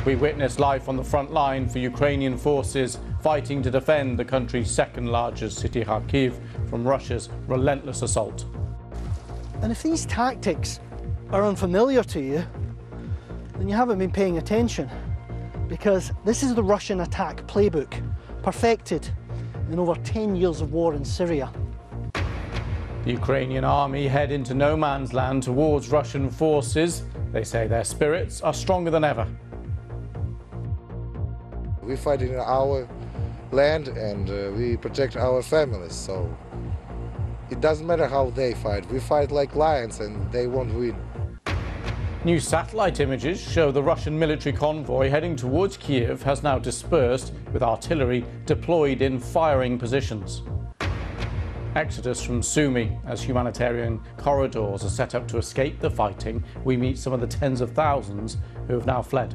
We witnessed life on the front line for Ukrainian forces fighting to defend the country's second largest city, Kharkiv, from Russia's relentless assault. And if these tactics are unfamiliar to you, then you haven't been paying attention, because this is the Russian attack playbook, perfected in over 10 years of war in Syria. The Ukrainian army head into no man's land towards Russian forces. They say their spirits are stronger than ever. We fight in our land and we protect our families, so it doesn't matter how they fight. We fight like lions and they won't win. New satellite images show the Russian military convoy heading towards Kiev has now dispersed, with artillery deployed in firing positions. Exodus from Sumy as humanitarian corridors are set up to escape the fighting. We meet some of the tens of thousands who have now fled.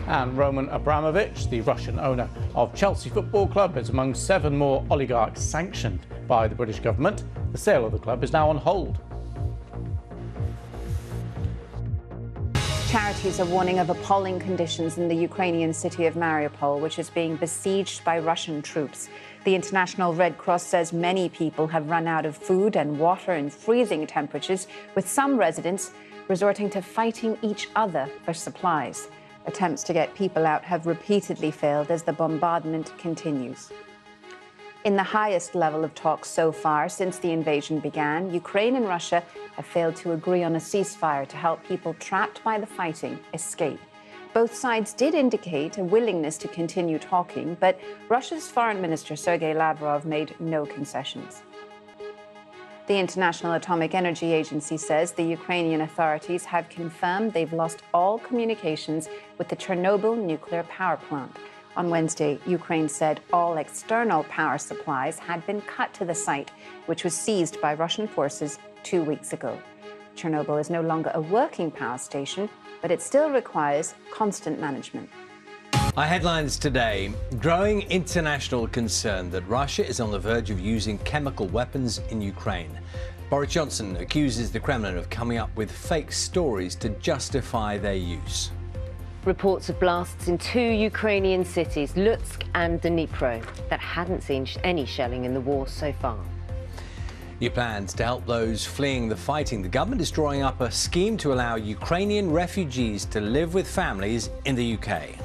And Roman Abramovich, the Russian owner of Chelsea Football Club, is among 7 more oligarchs sanctioned by the British government. The sale of the club is now on hold. Charities are warning of appalling conditions in the Ukrainian city of Mariupol, which is being besieged by Russian troops. The International Red Cross says many people have run out of food and water in freezing temperatures, with some residents resorting to fighting each other for supplies. Attempts to get people out have repeatedly failed as the bombardment continues. In the highest level of talks so far since the invasion began, Ukraine and Russia have failed to agree on a ceasefire to help people trapped by the fighting escape. Both sides did indicate a willingness to continue talking, but Russia's Foreign Minister Sergei Lavrov made no concessions. The International Atomic Energy Agency says the Ukrainian authorities have confirmed they've lost all communications with the Chernobyl nuclear power plant. On Wednesday, Ukraine said all external power supplies had been cut to the site, which was seized by Russian forces 2 weeks ago. Chernobyl is no longer a working power station, but it still requires constant management. Our headlines today: growing international concern that Russia is on the verge of using chemical weapons in Ukraine. Boris Johnson accuses the Kremlin of coming up with fake stories to justify their use. Reports of blasts in 2 Ukrainian cities, Lutsk and Dnipro, that hadn't seen any shelling in the war so far. New plans to help those fleeing the fighting. The government is drawing up a scheme to allow Ukrainian refugees to live with families in the UK.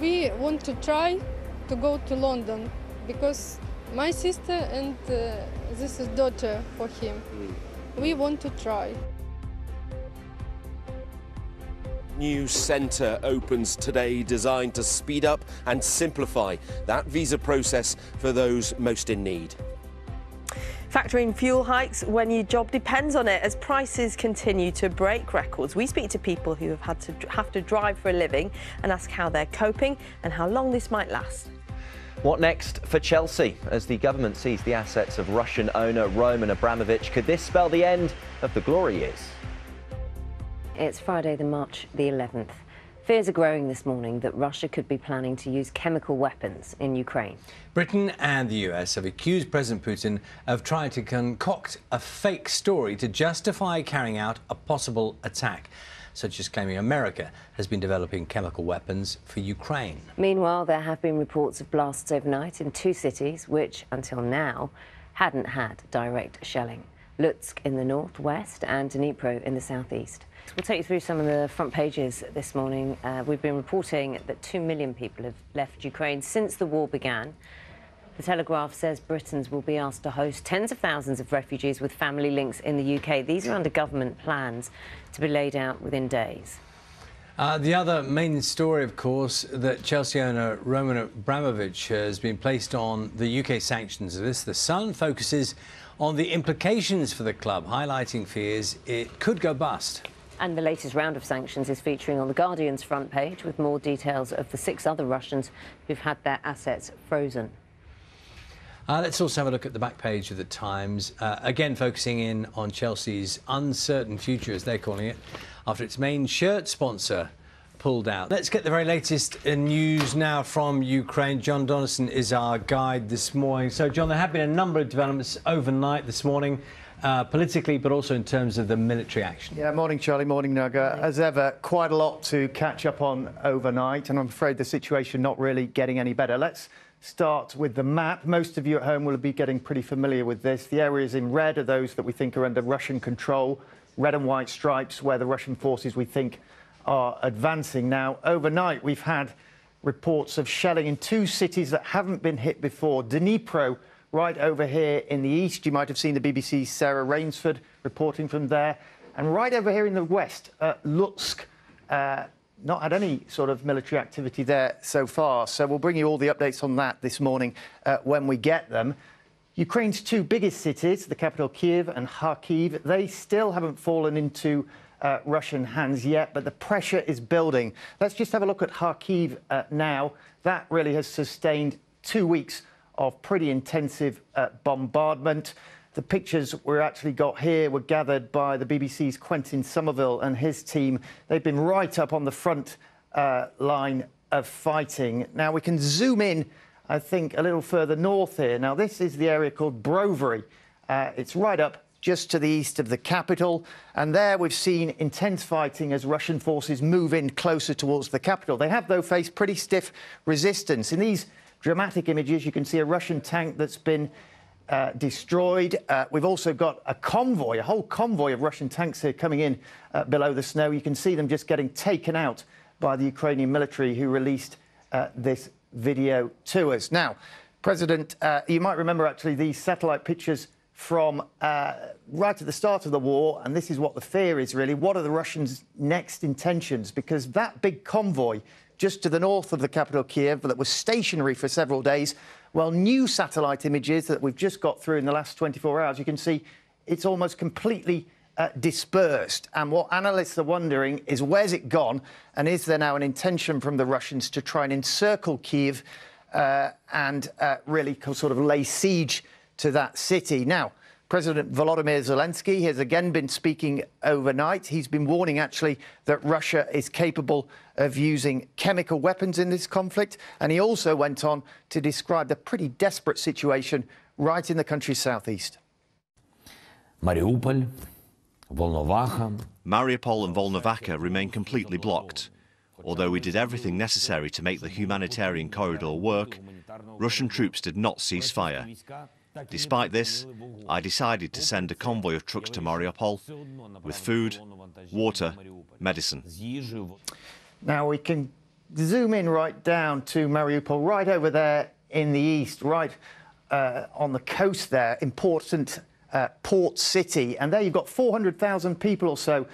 We want to try to go to London because my sister and this is daughter for him. We want to try. New centre opens today designed to speed up and simplify that visa process for those most in need. Factoring fuel hikes when your job depends on it as prices continue to break records. We speak to people who have to drive for a living and ask how they're coping and how long this might last. What next for Chelsea as the government seized the assets of Russian owner Roman Abramovich? Could this spell the end of the glory years? It's Friday, March the 11th. Fears are growing this morning that Russia could be planning to use chemical weapons in Ukraine. Britain and the US have accused President Putin of trying to concoct a fake story to justify carrying out a possible attack, such as claiming America has been developing chemical weapons for Ukraine. Meanwhile, there have been reports of blasts overnight in 2 cities which, until now, hadn't had direct shelling. Lutsk in the northwest and Dnipro in the southeast. We'll take you through some of the front pages this morning. We've been reporting that 2 million people have left Ukraine since the war began. The Telegraph says Britons will be asked to host tens of thousands of refugees with family links in the UK. These are under government plans to be laid out within days. The other main story, of course, that Chelsea owner Roman Abramovich has been placed on the UK sanctions list. The Sun focuses on the implications for the club, highlighting fears it could go bust. And the latest round of sanctions is featuring on The Guardian's front page with more details of the 6 other Russians who've had their assets frozen. Let's also have a look at the back page of The Times, again focusing in on Chelsea's uncertain future, as they're calling it, after its main shirt sponsor pulled out. Let's get the very latest news now from Ukraine. John Donaldson is our guide this morning. So, John, there have been a number of developments overnight this morning. politically, but also in terms of the military action. Yeah, morning, Charlie, morning, Naga. As ever, quite a lot to catch up on overnight, and I'm afraid the situation not really getting any better. Let's start with the map. Most of you at home will be getting pretty familiar with this. The areas in red are those that we think are under Russian control. Red and white stripes where the Russian forces we think are advancing. Now, overnight, we've had reports of shelling in two cities that haven't been hit before. Dnipro, right over here in the east. You might have seen the BBC's Sarah Rainsford reporting from there. And right over here in the west, Lutsk, not had any sort of military activity there so far. So we'll bring you all the updates on that this morning when we get them. Ukraine's two biggest cities, the capital Kiev and Kharkiv, they still haven't fallen into Russian hands yet, but the pressure is building. Let's just have a look at Kharkiv now. That really has sustained 2 weeks of pretty intensive bombardment. The pictures we actually got here were gathered by the BBC's Quentin Somerville and his team. They've been right up on the front line of fighting. Now we can zoom in, I think, a little further north here. Now this is the area called Brovary. It's right up just to the east of the capital. And there we've seen intense fighting as Russian forces move in closer towards the capital. They have, though, faced pretty stiff resistance. In these dramatic images, you can see a Russian tank that's been destroyed. We've also got a convoy, a whole convoy of Russian tanks here coming in below the snow. You can see them just getting taken out by the Ukrainian military, who released this video to us. Now, President, you might remember actually these satellite pictures from right at the start of the war, and this is what the fear is really. What are the Russians' next intentions? Because that big convoy just to the north of the capital Kiev that was stationary for several days, well, new satellite images that we've just got through in the last 24 hours, you can see it's almost completely dispersed. And what analysts are wondering is, where's it gone? And is there now an intention from the Russians to try and encircle Kiev and really sort of lay siege to that city? Now, President Volodymyr Zelensky has again been speaking overnight. He's been warning, actually, that Russia is capable of using chemical weapons in this conflict. And he also went on to describe the pretty desperate situation right in the country's southeast. Mariupol, Volnovakha. Mariupol and Volnovakha remain completely blocked. Although we did everything necessary to make the humanitarian corridor work, Russian troops did not cease fire. Despite this, I decided to send a convoy of trucks to Mariupol with food, water, medicine. Now we can zoom in right down to Mariupol, right over there in the east, right on the coast there, important port city. And there you've got 400,000 people or so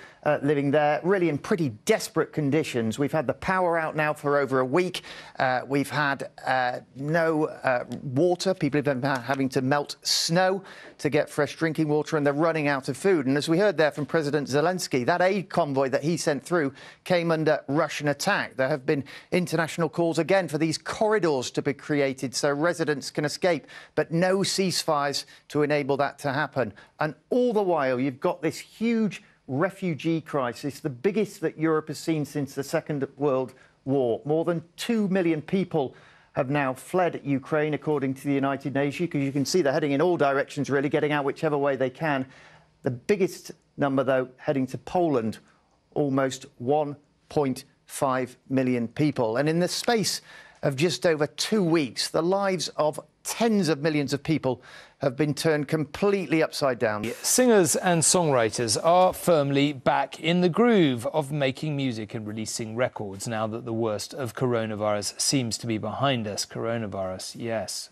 living there, really in pretty desperate conditions. We've had the power out now for over a week. We've had no water. People have been having to melt snow to get fresh drinking water, and they're running out of food. And as we heard there from President Zelensky, that aid convoy that he sent through came under Russian attack. There have been international calls again for these corridors to be created so residents can escape, but no ceasefires to enable that to happen. And all the while, you've got this huge refugee crisis, the biggest that Europe has seen since the Second World War. More than 2 million people have now fled Ukraine, according to the United Nations, because you can see they're heading in all directions, really, getting out whichever way they can. The biggest number, though, heading to Poland, almost 1.5 million people. And in the space of just over 2 weeks, the lives of tens of millions of people have been turned completely upside down. Singers and songwriters are firmly back in the groove of making music and releasing records now that the worst of coronavirus seems to be behind us. Coronavirus, yes.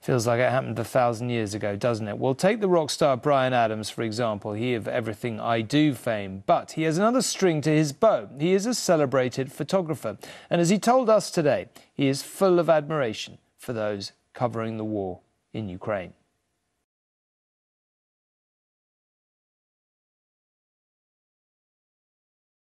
Feels like it happened 1,000 years ago, doesn't it? Well, take the rock star Bryan Adams, for example. He of Everything I Do fame. But he has another string to his bow. He is a celebrated photographer. And as he told us today, he is full of admiration for those covering the war in Ukraine.